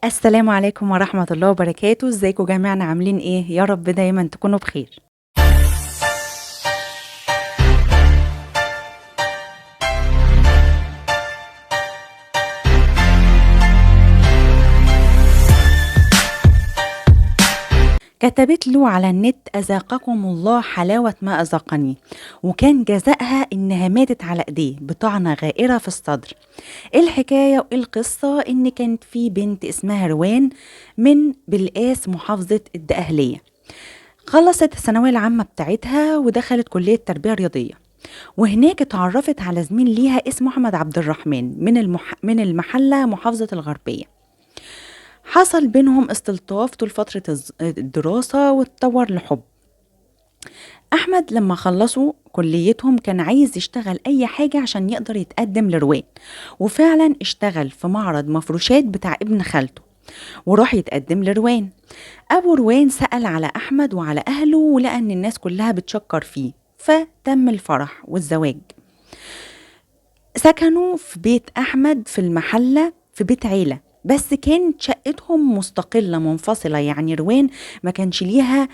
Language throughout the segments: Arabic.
السلام عليكم ورحمة الله وبركاته، ازيكم جميعا عاملين ايه؟ يا رب دايما تكونوا بخير. كتبت له على النت: أذاقكم الله حلاوة ما أذاقني، وكان جزائها إنها ماتت على إيديه بطعنة غائرة في الصدر. الحكاية والقصة إن كانت في بنت اسمها روان من بلقاس محافظة الدقهلية. خلصت الثانوية العامة بتاعتها ودخلت كلية تربية رياضية، وهناك اتعرفت على زميل ليها اسمه أحمد عبد الرحمن من المحلة محافظة الغربية. حصل بينهم استلطاف طول فترة الدراسة واتطور لحب. أحمد لما خلصوا كليتهم كان عايز يشتغل أي حاجة عشان يقدر يتقدم لروان، وفعلا اشتغل في معرض مفروشات بتاع ابن خالته وراح يتقدم لروان. أبو روان سأل على أحمد وعلى أهله ولقى إن الناس كلها بتشكر فيه، فتم الفرح والزواج. سكنوا في بيت أحمد في المحلة في بيت عيلة، بس كانت شقتهم مستقلة منفصلة، يعني روان ما كانش ليها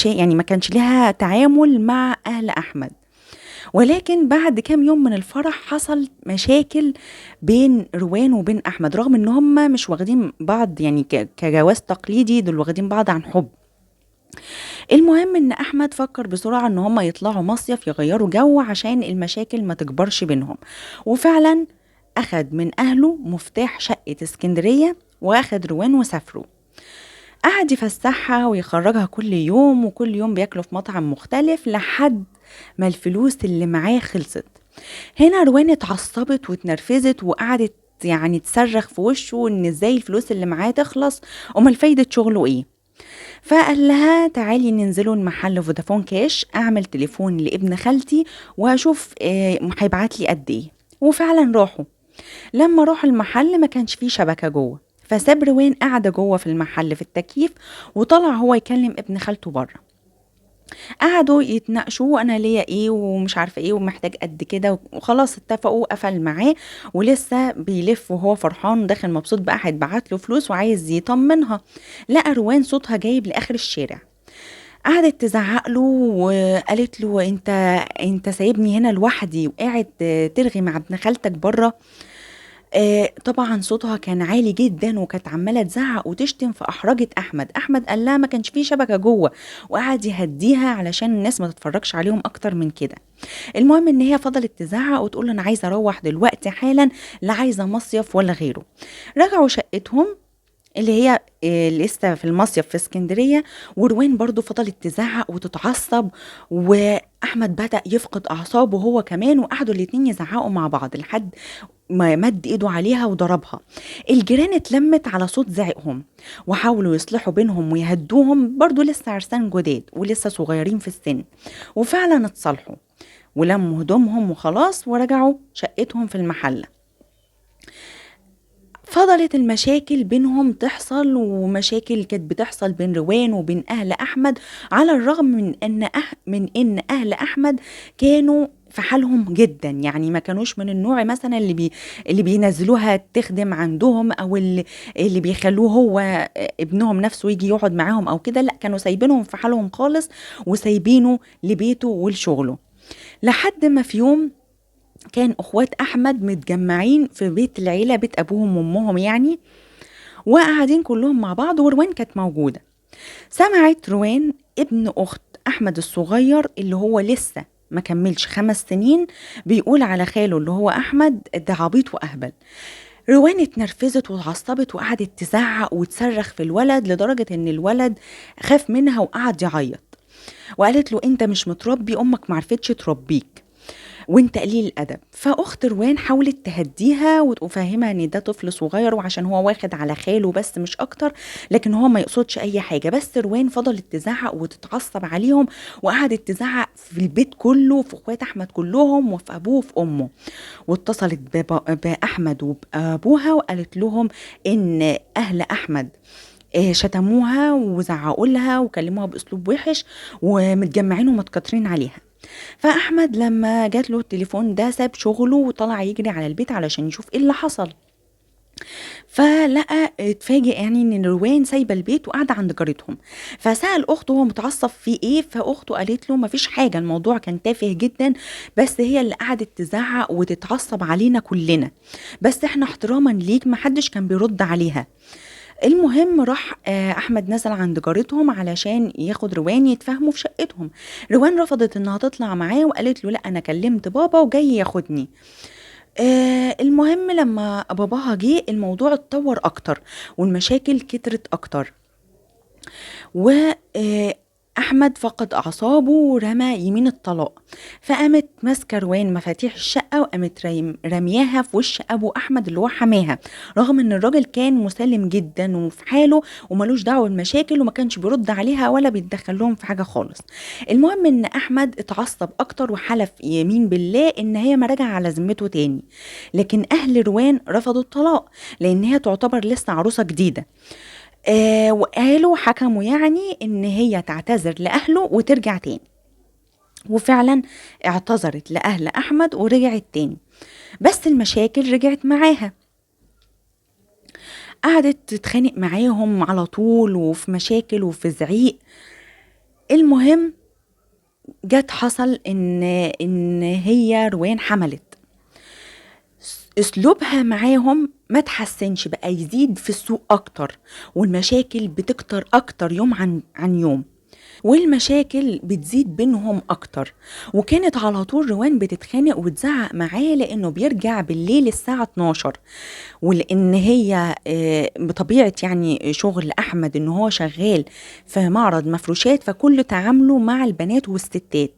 يعني ما كانش ليها تعامل مع أهل أحمد. ولكن بعد كام يوم من الفرح حصل مشاكل بين روان وبين أحمد، رغم إن هم مش واخدين بعض يعني كجواز تقليدي، دول واخدين بعض عن حب. المهم ان احمد فكر بسرعة ان هما يطلعوا مصيف يغيروا جو عشان المشاكل ما تكبرش بينهم، وفعلا اخد من اهله مفتاح شقة اسكندرية واخد روان وسافروا. قعد يفسحها ويخرجها كل يوم، وكل يوم بياكلوا في مطعم مختلف لحد ما الفلوس اللي معاه خلصت. هنا روان اتعصبت واتنرفزت وقعدت يعني تصرخ في وشه ان ازاي الفلوس اللي معاه تخلص، امال فايدة شغله ايه. فقال لها: تعالي ننزلوا المحل فودافون كاش، اعمل تليفون لابن خالتي واشوف هيبعت لي قد ايه. وفعلا راحوا. لما راحوا المحل ما كانش فيه شبكة جوه، فساب روان قاعدة جوه في المحل في التكييف، وطلع هو يكلم ابن خالته بره. قعدوا يتناقشوا انا ليا ايه ومش عارفه ايه ومحتاج قد كده، وخلاص اتفقوا. قفل معاه ولسه بيلف وهو فرحان داخل مبسوط بقى هيتبعت له فلوس وعايز يطمنها، لقى روان صوتها جايب لاخر الشارع. قعدت تزعق له وقالت له: انت سايبني هنا لوحدي وقاعد ترغي مع ابن خالتك بره. طبعا صوتها كان عالي جدا وكانت عماله تزعق وتشتم، فاحرجت احمد قال لها ما كانش فيه شبكه جوه، وقعد يهديها علشان الناس ما تتفرجش عليهم اكتر من كده. المهم ان هي فضلت تزعق وتقول له: انا عايزه اروح دلوقتي حالا، لا عايزه مصيف ولا غيره. رجعوا شقتهم اللي هي لسه في المصيف في اسكندرية، وروان برضو فضلت تزعق وتتعصب، وأحمد بدأ يفقد أعصابه هو كمان، وقعدوا الاتنين يزعقوا مع بعض لحد ما مد ايده عليها وضربها. الجيران اتلمت على صوت زعقهم وحاولوا يصلحوا بينهم ويهدوهم، برضو لسه عرسان جداد ولسه صغيرين في السن، وفعلا اتصالحوا ولموا هدومهم وخلاص ورجعوا شقتهم في المحلة. فضلت المشاكل بينهم تحصل، ومشاكل كانت بتحصل بين روان وبين أهل أحمد، على الرغم من إن أهل أحمد كانوا في حالهم جدا، يعني ما كانوش من النوع مثلا اللي بينزلوها تخدم عندهم، او اللي بيخلوه هو ابنهم نفسه يجي يقعد معاهم او كده، لا كانوا سايبينهم في حالهم خالص وسايبينه لبيته ولشغله. لحد ما في يوم كان اخوات احمد متجمعين في بيت العيله، بيت ابوهم وامهم يعني، وقاعدين كلهم مع بعض وروان كانت موجوده. سمعت روان ابن اخت احمد الصغير اللي هو لسه ما كملش 5 سنين بيقول على خاله اللي هو احمد ده عبيط واهبل. روان اتنرفزت واتعصبت وقعدت تزعق وتصرخ في الولد لدرجه ان الولد خاف منها وقعد يعيط، وقالت له: انت مش متربي، امك معرفتش تربيك وانت قليل الادب. فاخت روان حاولت تهديها وتفهمها ان ده طفل صغير وعشان هو واخد على خاله بس مش اكتر، لكن هو ما يقصدش اي حاجه. بس روان فضلت تزعق وتتعصب عليهم، وقعدت تزعق في البيت كله، في اخوات احمد كلهم وفي ابوه وفي امه. واتصلت باحمد وبابوها وقالت لهم ان اهل احمد شتموها وزعقوا لها وكلموها باسلوب وحش ومتجمعين ومتكترين عليها. فاحمد لما جات له التليفون ده ساب شغله وطلع يجري على البيت علشان يشوف ايه اللي حصل. فلقى اتفاجئ يعني ان روان سايبه البيت وقاعده عند جارتهم. فسأل اخته هو متعصب في ايه، فاخته قالت له مفيش حاجه، الموضوع كان تافه جدا، بس هي اللي قعدت تزعق وتتعصب علينا كلنا، بس احنا احتراما ليك محدش كان بيرد عليها. المهم راح احمد نزل عند جارتهم علشان ياخد روان يتفاهموا في شقتهم. روان رفضت انها تطلع معاه وقالت له لا انا كلمت بابا وجاي ياخدني. المهم لما باباها جه الموضوع اتطور اكتر والمشاكل كترت اكتر، وأحمد فقد أعصابه ورمى يمين الطلاق. فقامت ماسكة روان مفاتيح الشقة وقامت رمياها في وش أبو أحمد اللي هو حماها، رغم إن الراجل كان مسالم جدا وفي حاله وملوش دعوة بالمشاكل وما كانش بيرد عليها ولا بيتدخل لهم في حاجة خالص. المهم إن أحمد اتعصب أكتر وحلف يمين بالله إن هي ما رجع على ذمته تاني، لكن أهل روان رفضوا الطلاق لأن هي تعتبر لسه عروسة جديدة. وقالوا حكموا يعني ان هي تعتذر لاهله وترجع تاني، وفعلا اعتذرت لاهل احمد ورجعت تاني، بس المشاكل رجعت معاها، قعدت تتخانق معاهم على طول وفي مشاكل وفي زعيق. المهم جت حصل ان هي روان حملت، اسلوبها معاهم ما تحسنش، بقى يزيد في السوء اكتر، والمشاكل بتكتر اكتر يوم عن يوم، والمشاكل بتزيد بينهم اكتر. وكانت على طول روان بتتخانق وتزعق معاه لانه بيرجع بالليل الساعة 12، ولان هي بطبيعة يعني شغل احمد ان هو شغال في معرض مفروشات، فكل تعامله مع البنات والستات،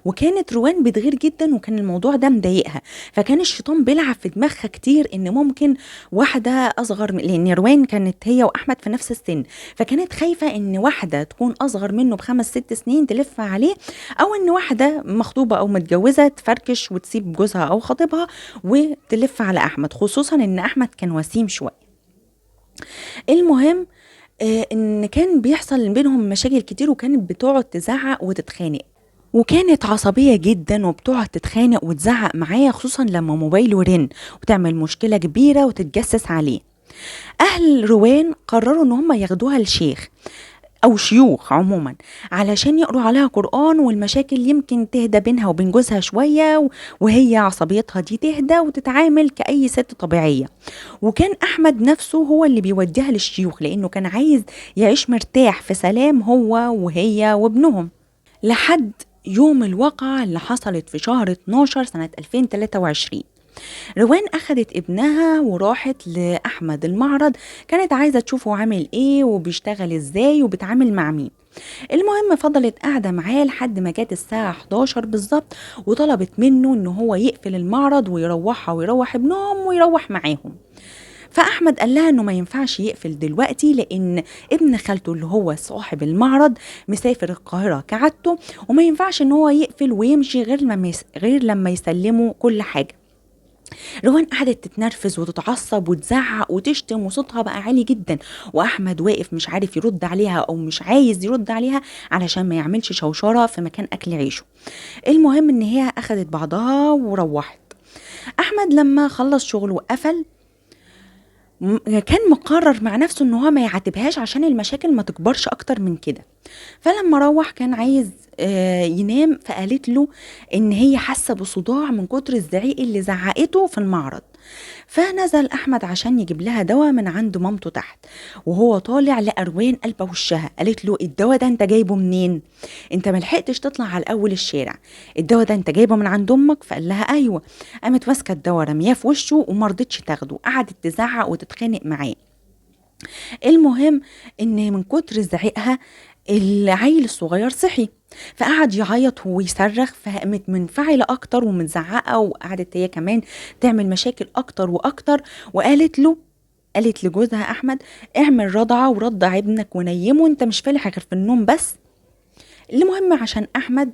وكانت روان بتغير جدا وكان الموضوع ده مضايقها. فكان الشيطان بيلعب في دماغها كتير ان ممكن واحدة اصغر لان روان كانت هي واحمد في نفس السن، فكانت خايفة ان واحدة تكون اصغر منه ب5-6 سنين تلف عليه، او ان واحدة مخطوبة او متجوزة تفركش وتسيب جوزها او خطيبها وتلف على احمد، خصوصا ان احمد كان وسيم شوية. المهم ان كان بيحصل بينهم مشاكل كتير وكانت بتقعد تزعق وتتخانق، وكانت عصبية جدا وبتقعد تتخانق وتزعق معايا، خصوصا لما موبايله رن وتعمل مشكلة كبيرة وتتجسس عليه. اهل روان قرروا ان هم ياخدوها لشيخ او شيوخ عموما علشان يقروا عليها قرآن، والمشاكل يمكن تهدى بينها وبين جوزها شوية، وهي عصبيتها دي تهدى وتتعامل كأي ست طبيعية. وكان احمد نفسه هو اللي بيوديها للشيوخ لانه كان عايز يعيش مرتاح في سلام هو وهي وابنهم، لحد يوم الواقعة اللي حصلت في شهر 12 سنة 2023. روان أخدت ابنها وراحت لأحمد المعرض، كانت عايزة تشوفه عامل ايه وبيشتغل ازاي وبيتعامل مع مين. المهم فضلت قاعدة معاه لحد ما جات الساعة 11 بالظبط، وطلبت منه ان هو يقفل المعرض ويروحها ويروح ابنهم ويروح معاهم. فأحمد قال لها انه ما ينفعش يقفل دلوقتي لان ابن خالته اللي هو صاحب المعرض مسافر القاهرة كعادته، وما ينفعش ان هو يقفل ويمشي غير لما يسلموا كل حاجة. روان قعدت تتنرفز وتتعصب وتزعق وتشتم وصوتها بقى عالي جدا، واحمد واقف مش عارف يرد عليها او مش عايز يرد عليها علشان ما يعملش شوشرة في مكان اكل عيشه. المهم ان هي اخدت بعضها وروحت. احمد لما خلص شغله وقفل كان مقرر مع نفسه ان هو ما يعاتبهاش عشان المشاكل ما تكبرش اكتر من كده. فلما روح كان عايز ينام، فقالت له ان هي حاسه بصداع من كتر الزعيق اللي زعقته في المعرض. فنزل احمد عشان يجيب لها دواء من عند مامته تحت، وهو طالع لقى روان قلبه وشها، قالت له الدواء ده انت جايبه منين؟ انت ملحقتش تطلع على اول الشارع، الدواء ده انت جايبه من عند امك؟ فقال لها ايوه. قامت ماسكه الدواء رمياه في وشه ومرضتش تاخده، قعدت تزعق وتتخانق معاه. المهم ان من كتر زعيقها العيل الصغير صحي، فقعد يعيط ويصرخ، فقامت منفعلة اكتر ومتزعقة، وقعدت هي كمان تعمل مشاكل اكتر واكتر، قالت لجوزها احمد اعمل رضعة ورضع ابنك ونيمه، انت مش فالح غير في النوم بس. المهم عشان احمد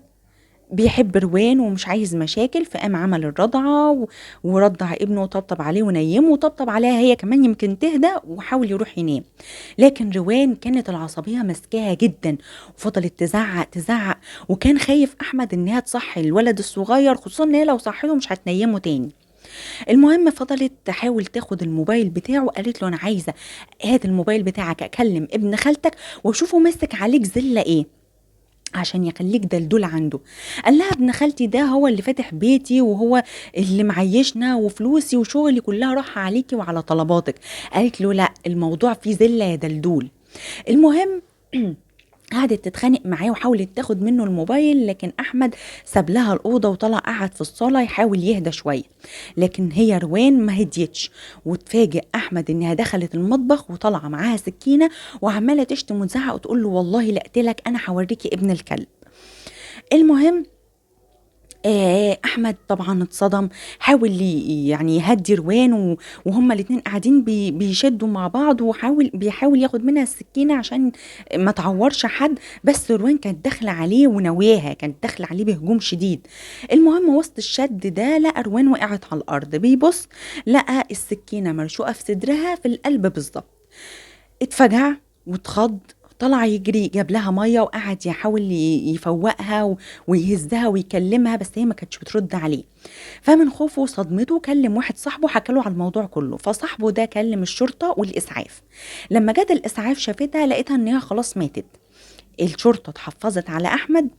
بيحب روان ومش عايز مشاكل، فقام عمل الرضعة ورضع ابنه وطبطب عليه ونيمه وطبطب عليها هي كمان يمكن تهدى، وحاول يروح ينام. لكن روان كانت العصبية مسكاها جدا وفضلت تزعق تزعق، وكان خايف احمد انها تصحي الولد الصغير، خصوصا ان هي لو صحته مش هتنيمه تاني. المهم فضلت تحاول تاخد الموبايل بتاعه، قالت له انا عايزه هات الموبايل بتاعك اكلم ابن خالتك واشوفه ماسك عليك زله ايه عشان يخليك دلدول عنده. قال لها ابن خالتي ده هو اللي فاتح بيتي وهو اللي معيشنا وفلوسي وشغلي كلها راح عليكي وعلى طلباتك. قالت له لا، الموضوع فيه زله يا دلدول. المهم قعدت تتخانق معاه وحاولت تاخد منه الموبايل، لكن احمد ساب لها الاوضه وطلع قعد في الصاله يحاول يهدى شويه. لكن هي روان ما هديتش، وتفاجئ احمد انها دخلت المطبخ وطالعه معاها سكينه وعماله تشتم وتزعق وتقول له والله لا اقتلك، انا هوريكي ابن الكلب. المهم احمد طبعا اتصدم، حاول يعني يهدي روان وهما الاتنين قاعدين بيشدوا مع بعض، بيحاول ياخد منها السكينه عشان ما تعورش حد، بس روان كانت داخله عليه ونواها، كانت داخله عليه بهجوم شديد. المهم وسط الشد ده لقى روان وقعت على الارض، بيبص لقى السكينه مرشوقه في صدرها في القلب بالظبط. اتفجع واتخض، طلع يجري جاب لها ميه وقعد يحاول يفوقها ويهزها ويكلمها، بس هي ما كانتش بترد عليه. فمن خوفه وصدمته كلم واحد صاحبه حكى له على الموضوع كله، فصاحبه ده كلم الشرطه والاسعاف. لما جت الاسعاف شافتها لقيتها ان هي خلاص ماتت. الشرطه اتحفظت على احمد،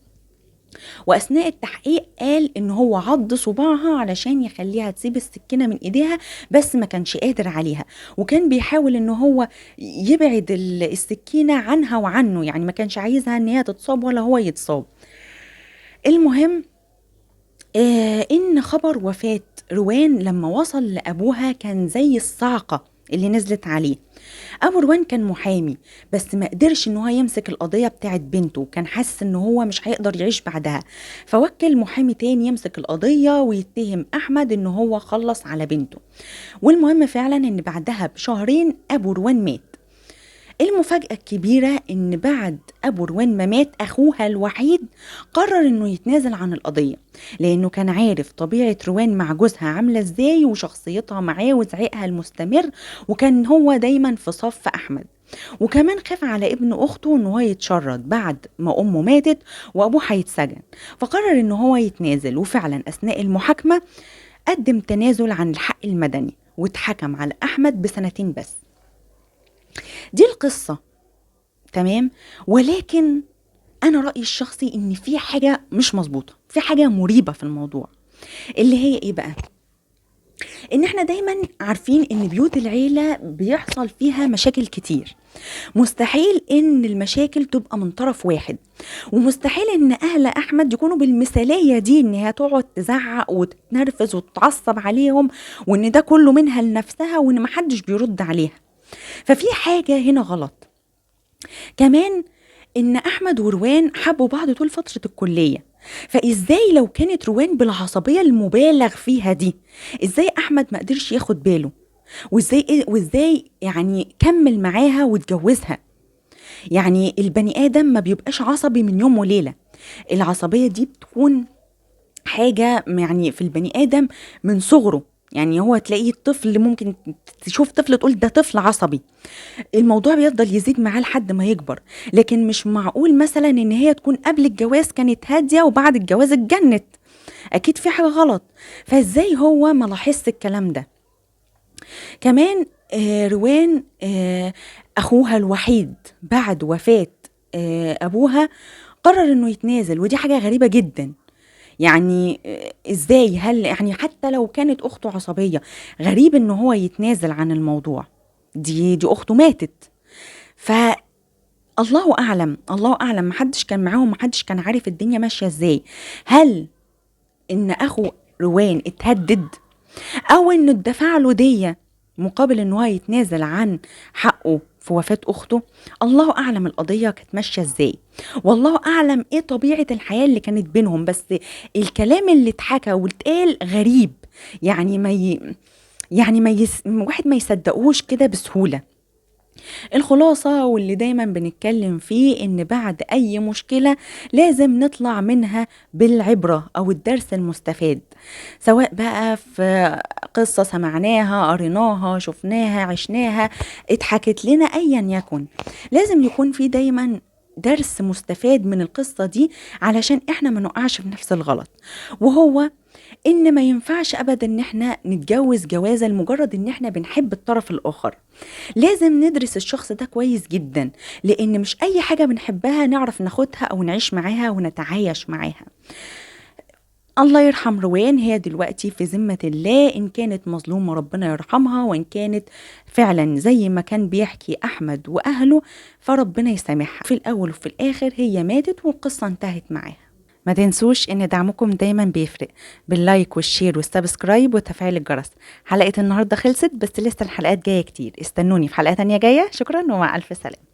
واثناء التحقيق قال ان هو عض صباعها علشان يخليها تسيب السكينه من ايديها، بس ما كانش قادر عليها، وكان بيحاول ان هو يبعد السكينه عنها وعنه، يعني ما كانش عايزها ان هي تتصاب ولا هو يتصاب. المهم ان خبر وفاه روان لما وصل لابوها كان زي الصاعقه اللي نزلت عليه. ابو روان كان محامي، بس ما قدرش ان هو يمسك القضيه بتاعت بنته، كان حاسس ان هو مش هيقدر يعيش بعدها، فوكل محامي تاني يمسك القضيه ويتهم احمد ان هو خلص على بنته. والمهم فعلا ان بعدها بشهرين ابو روان مات. المفاجأة الكبيرة ان بعد ابو روان ما مات اخوها الوحيد قرر انه يتنازل عن القضية، لانه كان عارف طبيعة روان مع جوزها عاملة ازاي وشخصيتها معاه وزعيقها المستمر، وكان هو دايما في صف احمد. وكمان خاف على ابن اخته ان هو يتشرد بعد ما امه ماتت وابوه هيتسجن، فقرر ان هو يتنازل. وفعلا اثناء المحاكمة قدم تنازل عن الحق المدني واتحكم على احمد بسنتين بس. دي القصة، تمام. ولكن انا رأيي الشخصي ان في حاجة مش مظبوطة، في حاجة مريبة في الموضوع. اللي هي ايه بقى؟ ان احنا دايما عارفين ان بيوت العيلة بيحصل فيها مشاكل كتير، مستحيل ان المشاكل تبقى من طرف واحد، ومستحيل ان اهل احمد يكونوا بالمثالية دي ان هي تقعد تزعق وتتنرفز وتتعصب عليهم، وان ده كله منها لنفسها وان محدش بيرد عليها. ففي حاجة هنا غلط. كمان ان احمد وروان حبوا بعض طول فترة الكلية، فازاي لو كانت روان بالعصبية المبالغ فيها دي، ازاي احمد ما قدرش ياخد باله؟ وازاي يعني كمل معاها واتجوزها؟ يعني البني ادم ما بيبقاش عصبي من يوم وليلة، العصبية دي بتكون حاجة يعني في البني آدم من صغره. يعني هو تلاقيه الطفل ممكن تشوف طفل تقول ده طفل عصبي، الموضوع بيفضل يزيد معاه لحد ما يكبر. لكن مش معقول مثلا ان هي تكون قبل الجواز كانت هادية وبعد الجواز اتجنت، اكيد في حاجة غلط. فازاي هو ما لاحظش الكلام ده؟ كمان روان اخوها الوحيد بعد وفاة ابوها قرر انه يتنازل، ودي حاجة غريبة جدا. يعني ازاي؟ هل يعني حتى لو كانت اخته عصبية، غريب ان هو يتنازل عن الموضوع، دي اخته ماتت. فالله اعلم، الله اعلم، محدش كان معاهم، محدش كان عارف الدنيا ماشية ازاي. هل ان اخو روان اتهدد، او انه اتدفع له دية مقابل ان هو يتنازل عن حقه في وفاة اخته؟ الله اعلم القضية كانت ماشية ازاي، والله اعلم ايه طبيعة الحياة اللي كانت بينهم. بس الكلام اللي اتحكى واتقال غريب، يعني واحد ما يصدقوش كده بسهولة. الخلاصة واللي دايما بنتكلم فيه ان بعد اي مشكلة لازم نطلع منها بالعبرة او الدرس المستفاد، سواء بقى في قصة سمعناها، قريناها، شفناها، عشناها، اتحكت لنا، ايا يكن لازم يكون في دايما درس مستفاد من القصة دي علشان احنا ما نقعش في نفس الغلط. وهو إن ما ينفعش أبدا إن احنا نتجوز جوازة لمجرد إن احنا بنحب الطرف الآخر. لازم ندرس الشخص ده كويس جدا، لأن مش أي حاجة بنحبها نعرف ناخدها أو نعيش معاها ونتعايش معاها. الله يرحم روان، هي دلوقتي في ذمة الله، إن كانت مظلومة ربنا يرحمها، وإن كانت فعلا زي ما كان بيحكي أحمد وأهله فربنا يسامحها. في الأول وفي الآخر هي ماتت والقصة انتهت معاها. ما تنسوش ان دعمكم دايما بيفرق، باللايك والشير والسبسكرايب وتفعيل الجرس. حلقة النهاردة خلصت، بس لسه الحلقات جاية كتير، استنوني في حلقة تانية جاية. شكرا ومع ألف سلامة.